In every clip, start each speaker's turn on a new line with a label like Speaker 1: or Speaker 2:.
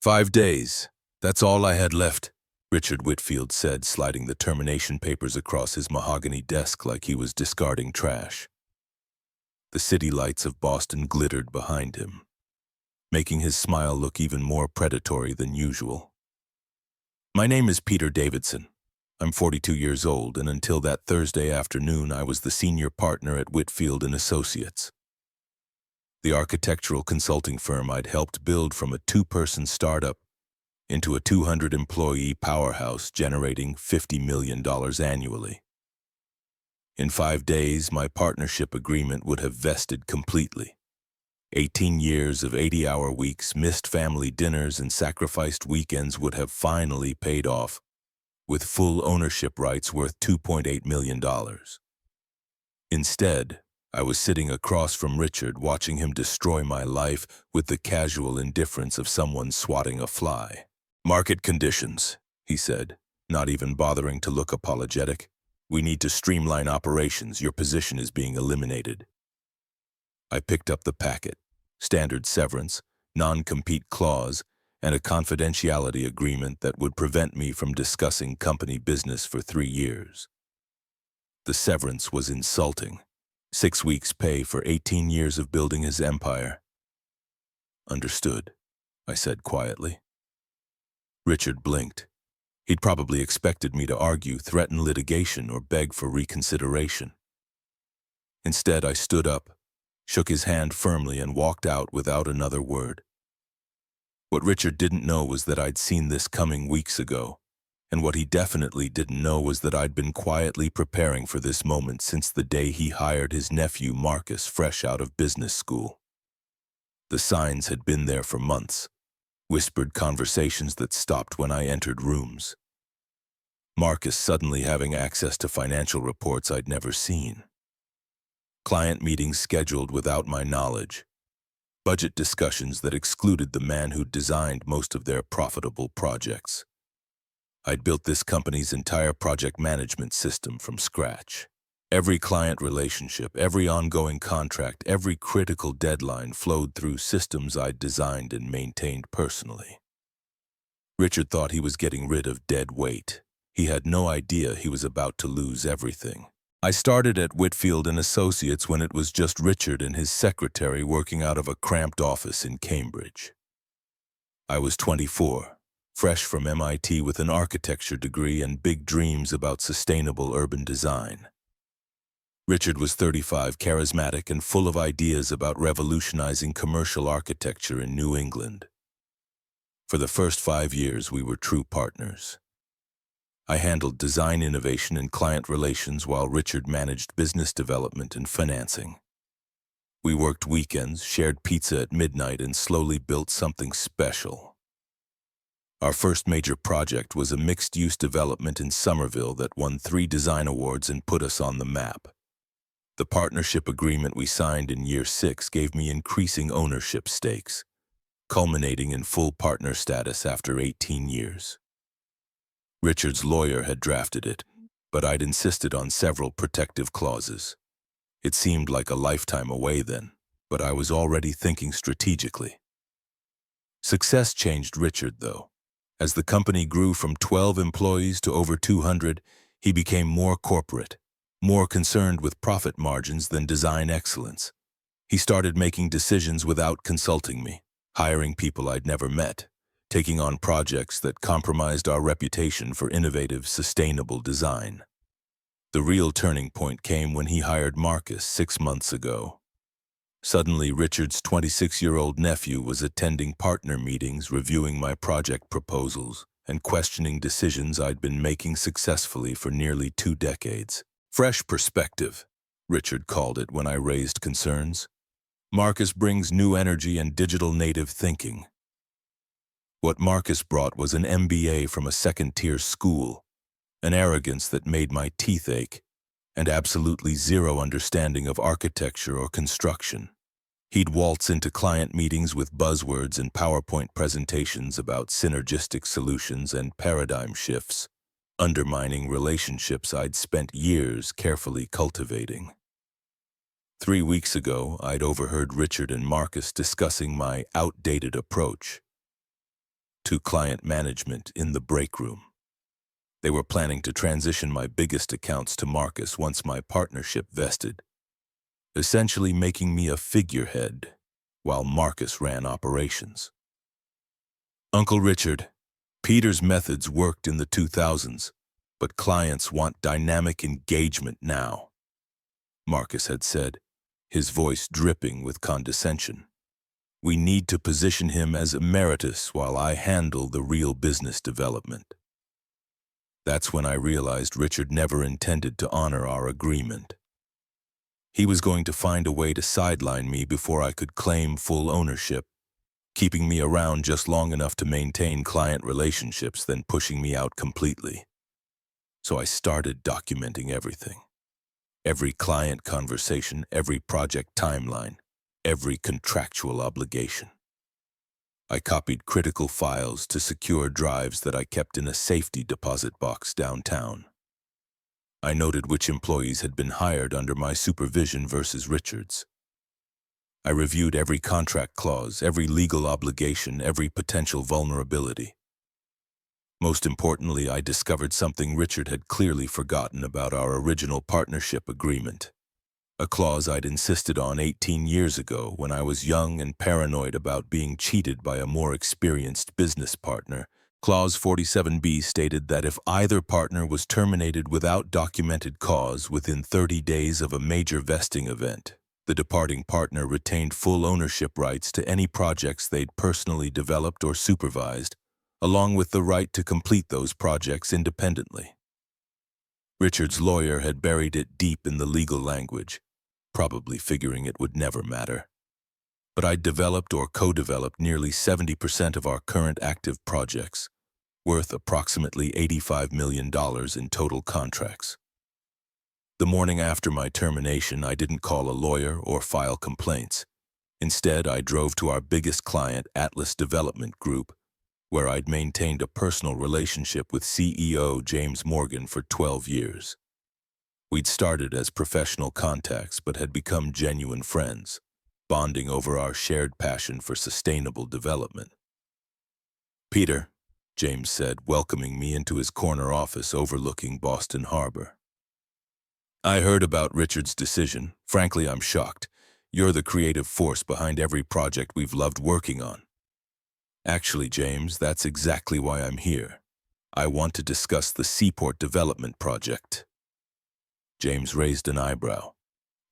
Speaker 1: 5 days. That's all I had left, Richard Whitfield said, sliding the termination papers across his mahogany desk like he was discarding trash. The city lights of Boston glittered behind him, making his smile look even more predatory than usual. My name is Peter Davidson. I'm 42 years old, and until that Thursday afternoon, I was the senior partner at Whitfield and Associates, the architectural consulting firm I'd helped build from a 2-person startup into a 200-employee powerhouse generating $50 million annually. In 5 days, my partnership agreement would have vested completely. 18 years of 80-hour weeks, missed family dinners, and sacrificed weekends would have finally paid off, with full ownership rights worth $2.8 million. Instead, I was sitting across from Richard, watching him destroy my life with the casual indifference of someone swatting a fly. "Market conditions," he said, not even bothering to look apologetic. "We need to streamline operations. Your position is being eliminated." I picked up the packet: standard severance, non-compete clause, and a confidentiality agreement that would prevent me from discussing company business for 3 years. The severance was insulting. 6 weeks' pay for 18 years of building his empire. "Understood," I said quietly. Richard blinked. He'd probably expected me to argue, threaten litigation, or beg for reconsideration. Instead, I stood up, shook his hand firmly, and walked out without another word. What Richard didn't know was that I'd seen this coming weeks ago, and what he definitely didn't know was that I'd been quietly preparing for this moment since the day he hired his nephew Marcus fresh out of business school. The signs had been there for months, whispered conversations that stopped when I entered rooms. Marcus suddenly having access to financial reports I'd never seen. Client meetings scheduled without my knowledge. Budget discussions that excluded the man who'd designed most of their profitable projects. I'd built this company's entire project management system from scratch. Every client relationship, every ongoing contract, every critical deadline flowed through systems I'd designed and maintained personally. Richard thought he was getting rid of dead weight. He had no idea he was about to lose everything. I started at Whitfield and Associates when it was just Richard and his secretary working out of a cramped office in Cambridge. I was 24, fresh from MIT with an architecture degree and big dreams about sustainable urban design. Richard was 35, charismatic and full of ideas about revolutionizing commercial architecture in New England. For the first 5 years, we were true partners. I handled design innovation and client relations while Richard managed business development and financing. We worked weekends, shared pizza at midnight, and slowly built something special. Our first major project was a mixed-use development in Somerville that won 3 design awards and put us on the map. The partnership agreement we signed in year 6 gave me increasing ownership stakes, culminating in full partner status after 18 years. Richard's lawyer had drafted it, but I'd insisted on several protective clauses. It seemed like a lifetime away then, but I was already thinking strategically. Success changed Richard, though. As the company grew from 12 employees to over 200, he became more corporate, more concerned with profit margins than design excellence. He started making decisions without consulting me, hiring people I'd never met, taking on projects that compromised our reputation for innovative, sustainable design. The real turning point came when he hired Marcus 6 months ago. Suddenly, Richard's 26-year-old nephew was attending partner meetings, reviewing my project proposals, and questioning decisions I'd been making successfully for nearly 2 decades. Fresh perspective, Richard called it when I raised concerns. Marcus brings new energy and digital native thinking. What Marcus brought was an MBA from a second-tier school, an arrogance that made my teeth ache, and absolutely zero understanding of architecture or construction. He'd waltz into client meetings with buzzwords and PowerPoint presentations about synergistic solutions and paradigm shifts, undermining relationships I'd spent years carefully cultivating. 3 weeks ago, I'd overheard Richard and Marcus discussing my outdated approach. to client management in the Breakroom. They were planning to transition my biggest accounts to Marcus once my partnership vested, essentially making me a figurehead while Marcus ran operations. Uncle Richard, Peter's methods worked in the 2000s, but clients want dynamic engagement now, Marcus had said, his voice dripping with condescension. We need to position him as emeritus while I handle the real business development. That's when I realized Richard never intended to honor our agreement. He was going to find a way to sideline me before I could claim full ownership, keeping me around just long enough to maintain client relationships, then pushing me out completely. So I started documenting everything. Every client conversation, every project timeline, every contractual obligation. I copied critical files to secure drives that I kept in a safety deposit box downtown. I noted which employees had been hired under my supervision versus Richard's. I reviewed every contract clause, every legal obligation, every potential vulnerability. Most importantly, I discovered something Richard had clearly forgotten about our original partnership agreement. A clause I'd insisted on 18 years ago when I was young and paranoid about being cheated by a more experienced business partner. Clause 47B stated that if either partner was terminated without documented cause within 30 days of a major vesting event, the departing partner retained full ownership rights to any projects they'd personally developed or supervised, along with the right to complete those projects independently. Richard's lawyer had buried it deep in the legal language, probably figuring it would never matter. But I'd developed or co-developed nearly 70% of our current active projects, worth approximately $85 million in total contracts. The morning after my termination, I didn't call a lawyer or file complaints. Instead, I drove to our biggest client, Atlas Development Group, where I'd maintained a personal relationship with CEO James Morgan for 12 years. We'd started as professional contacts but had become genuine friends, bonding over our shared passion for sustainable development. "Peter," James said, welcoming me into his corner office overlooking Boston Harbor. "I heard about Richard's decision. Frankly, I'm shocked. You're the creative force behind every project we've loved working on." "Actually, James, that's exactly why I'm here. I want to discuss the Seaport Development Project." James raised an eyebrow.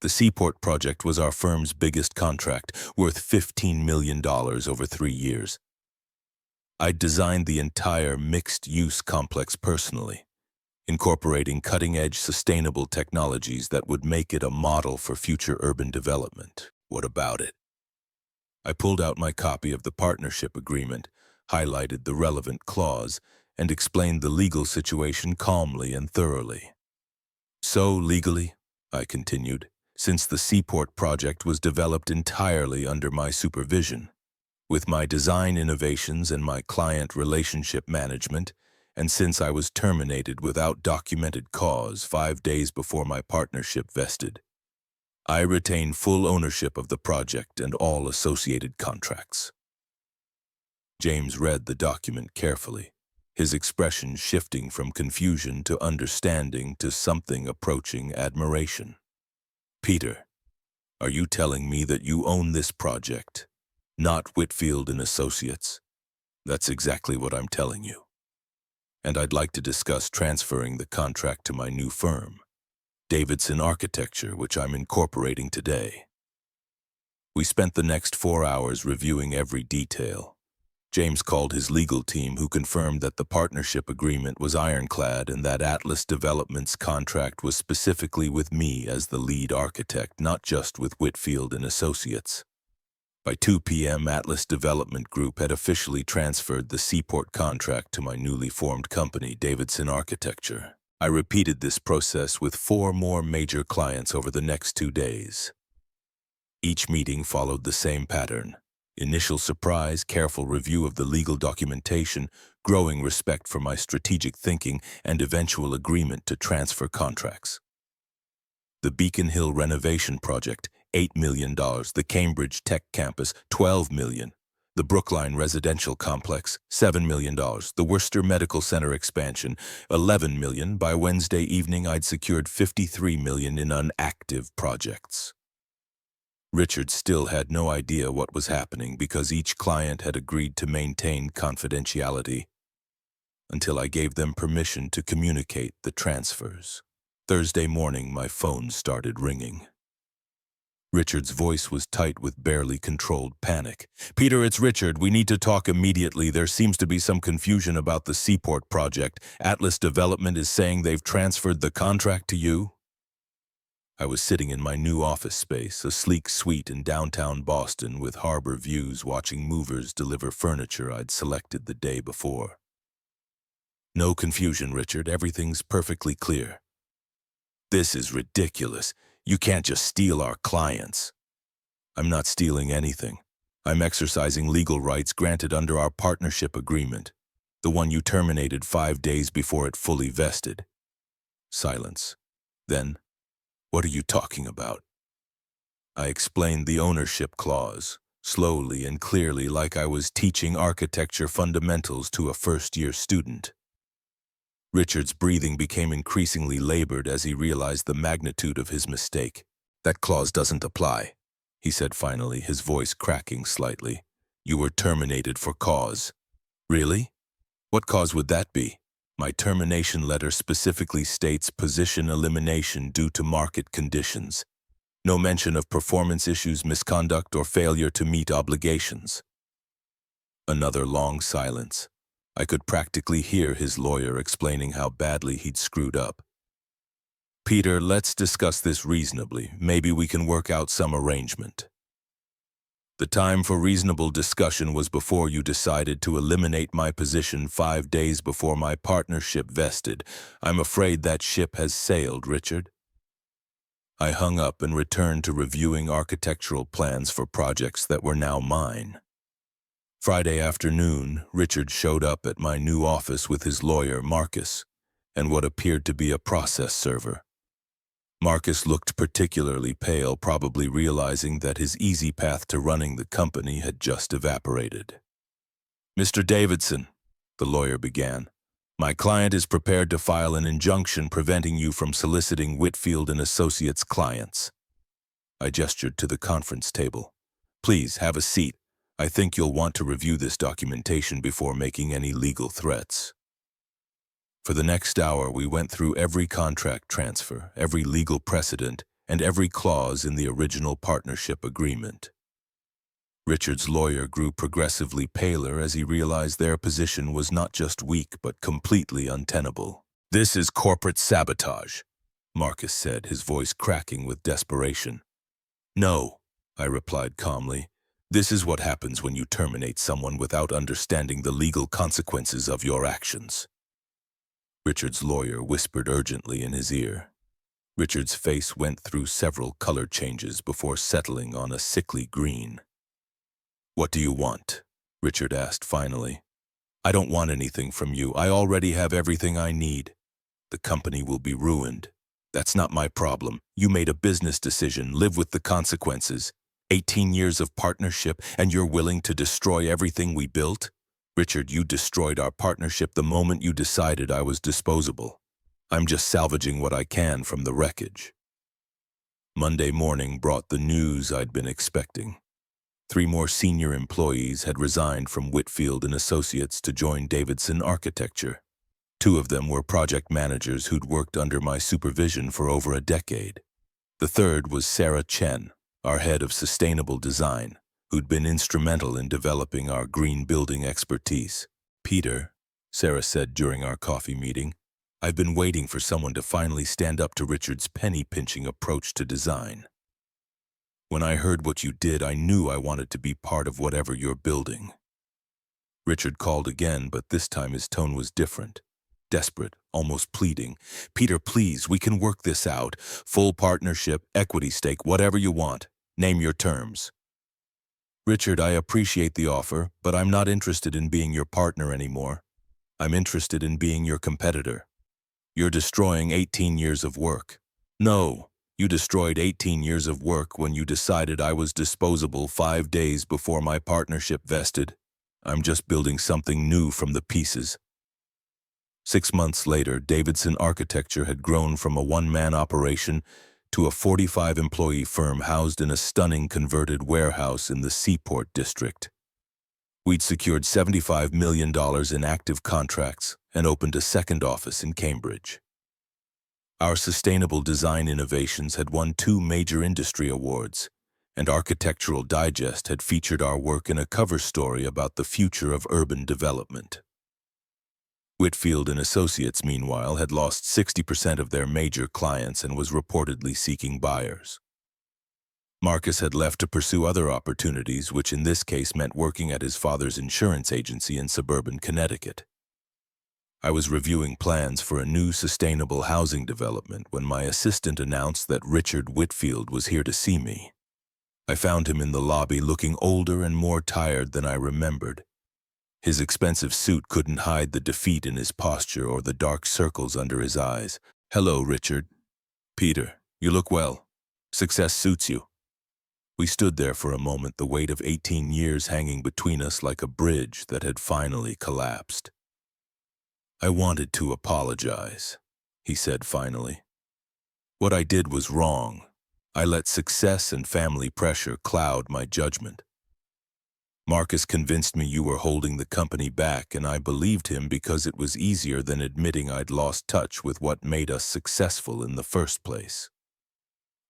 Speaker 1: The Seaport project was our firm's biggest contract, worth $15 million over 3 years. I'd designed the entire mixed-use complex personally, incorporating cutting-edge sustainable technologies that would make it a model for future urban development. What about it? I pulled out my copy of the partnership agreement, highlighted the relevant clause, and explained the legal situation calmly and thoroughly. "So, legally," I continued, "since the Seaport project was developed entirely under my supervision, with my design innovations and my client relationship management, and since I was terminated without documented cause 5 days before my partnership vested, I retain full ownership of the project and all associated contracts." James read the document carefully, his expression shifting from confusion to understanding to something approaching admiration. "Peter, are you telling me that you own this project, not Whitfield and Associates?" "That's exactly what I'm telling you. And I'd like to discuss transferring the contract to my new firm, Davidson Architecture, which I'm incorporating today." We spent the next 4 hours reviewing every detail. James called his legal team, who confirmed that the partnership agreement was ironclad and that Atlas Development's contract was specifically with me as the lead architect, not just with Whitfield and Associates. By 2 p.m., Atlas Development Group had officially transferred the Seaport contract to my newly formed company, Davidson Architecture. I repeated this process with 4 more major clients over the next 2 days. Each meeting followed the same pattern: initial surprise, careful review of the legal documentation, growing respect for my strategic thinking, and eventual agreement to transfer contracts. The Beacon Hill renovation project, $8 million. The Cambridge Tech Campus, $12 million. The Brookline Residential Complex, $7 million. The Worcester Medical Center expansion, $11 million. By Wednesday evening, I'd secured $53 million in unactive projects. Richard still had no idea what was happening because each client had agreed to maintain confidentiality until I gave them permission to communicate the transfers. Thursday morning, my phone started ringing. Richard's voice was tight with barely controlled panic. "Peter, it's Richard. We need to talk immediately. There seems to be some confusion about the Seaport project. Atlas Development is saying they've transferred the contract to you." I was sitting in my new office space, a sleek suite in downtown Boston with harbor views, watching movers deliver furniture I'd selected the day before. "No confusion, Richard. Everything's perfectly clear." "This is ridiculous. You can't just steal our clients." "I'm not stealing anything. I'm exercising legal rights granted under our partnership agreement, the one you terminated 5 days before it fully vested." Silence. Then, "What are you talking about?" I explained the ownership clause, slowly and clearly, like I was teaching architecture fundamentals to a first-year student. Richard's breathing became increasingly labored as he realized the magnitude of his mistake. "That clause doesn't apply," he said finally, his voice cracking slightly. "You were terminated for cause." "Really? What cause would that be?" "My termination letter specifically states position elimination due to market conditions. No mention of performance issues, misconduct, or failure to meet obligations." Another long silence. I could practically hear his lawyer explaining how badly he'd screwed up. "Peter, let's discuss this reasonably. Maybe we can work out some arrangement." "The time for reasonable discussion was before you decided to eliminate my position 5 days before my partnership vested. I'm afraid that ship has sailed, Richard." I hung up and returned to reviewing architectural plans for projects that were now mine. Friday afternoon, Richard showed up at my new office with his lawyer, Marcus, and what appeared to be a process server. Marcus looked particularly pale, probably realizing that his easy path to running the company had just evaporated. "Mr. Davidson," the lawyer began, "my client is prepared to file an injunction preventing you from soliciting Whitfield and Associates clients." I gestured to the conference table. "Please, have a seat. I think you'll want to review this documentation before making any legal threats." For the next hour, we went through every contract transfer, every legal precedent, and every clause in the original partnership agreement. Richard's lawyer grew progressively paler as he realized their position was not just weak but completely untenable. "This is corporate sabotage," Marcus said, his voice cracking with desperation. "No," I replied calmly. "This is what happens when you terminate someone without understanding the legal consequences of your actions." Richard's lawyer whispered urgently in his ear. Richard's face went through several color changes before settling on a sickly green. "What do you want?" Richard asked finally. "I don't want anything from you. I already have everything I need. The company will be ruined. That's not my problem. You made a business decision. Live with the consequences. 18 years of partnership, and you're willing to destroy everything we built? Richard, you destroyed our partnership the moment you decided I was disposable. I'm just salvaging what I can from the wreckage." Monday morning brought the news I'd been expecting. 3 more senior employees had resigned from Whitfield and Associates to join Davidson Architecture. 2 of them were project managers who'd worked under my supervision for over a decade. The third was Sarah Chen, our head of sustainable design, who'd been instrumental in developing our green building expertise. "Peter," Sarah said during our coffee meeting, "I've been waiting for someone to finally stand up to Richard's penny-pinching approach to design. When I heard what you did, I knew I wanted to be part of whatever you're building." Richard called again, but this time his tone was different. Desperate, almost pleading. "Peter, please, we can work this out. Full partnership, equity stake, whatever you want. Name your terms." "Richard, I appreciate the offer, but I'm not interested in being your partner anymore. I'm interested in being your competitor. You're destroying 18 years of work." "No, You destroyed 18 years of work when you decided I was disposable 5 days before my partnership vested. I'm just building something new from the pieces. 6 months later, Davidson Architecture had grown from a one-man operation to a 45-employee firm housed in a stunning converted warehouse in the Seaport District. We'd secured $75 million in active contracts and opened a second office in Cambridge. Our sustainable design innovations had won 2 major industry awards, and Architectural Digest had featured our work in a cover story about the future of urban development. Whitfield and Associates, meanwhile, had lost 60% of their major clients and was reportedly seeking buyers. Marcus had left to pursue other opportunities, which in this case meant working at his father's insurance agency in suburban Connecticut. I was reviewing plans for a new sustainable housing development when my assistant announced that Richard Whitfield was here to see me. I found him in the lobby looking older and more tired than I remembered. His expensive suit couldn't hide the defeat in his posture or the dark circles under his eyes. "Hello, Richard." "Peter, you look well. Success suits you." We stood there for a moment, the weight of 18 years hanging between us like a bridge that had finally collapsed. "I wanted to apologize," he said finally. "What I did was wrong. I let success and family pressure cloud my judgment. Marcus convinced me you were holding the company back, and I believed him because it was easier than admitting I'd lost touch with what made us successful in the first place.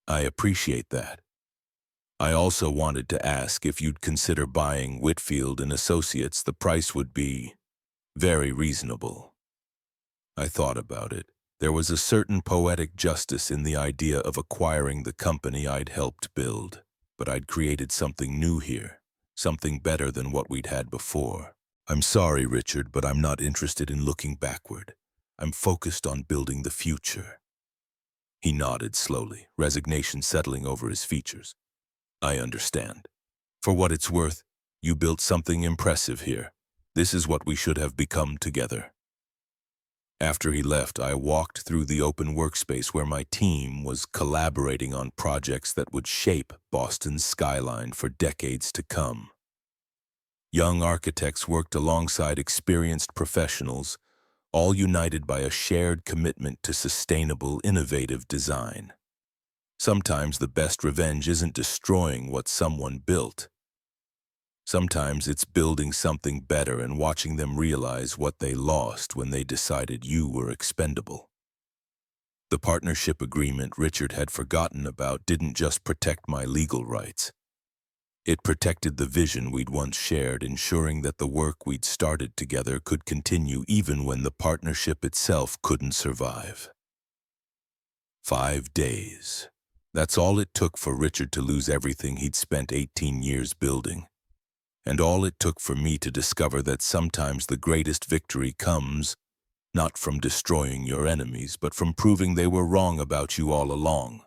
Speaker 1: I appreciate that. I also wanted to ask if you'd consider buying Whitfield and Associates. The price would be very reasonable." I thought about it. There was a certain poetic justice in the idea of acquiring the company I'd helped build, but I'd created something new here, something better than what we'd had before. "I'm sorry, Richard, but I'm not interested in looking backward. I'm focused on building the future." He nodded slowly, resignation settling over his features. "I understand. For what it's worth, you built something impressive here. This is what we should have become together." After he left, I walked through the open workspace where my team was collaborating on projects that would shape Boston's skyline for decades to come. Young architects worked alongside experienced professionals, all united by a shared commitment to sustainable, innovative design. Sometimes the best revenge isn't destroying what someone built. Sometimes it's building something better and watching them realize what they lost when they decided you were expendable. The partnership agreement Richard had forgotten about didn't just protect my legal rights. It protected the vision we'd once shared, ensuring that the work we'd started together could continue even when the partnership itself couldn't survive. 5 days. That's all it took for Richard to lose everything he'd spent 18 years building. And all it took for me to discover that sometimes the greatest victory comes not from destroying your enemies, but from proving they were wrong about you all along.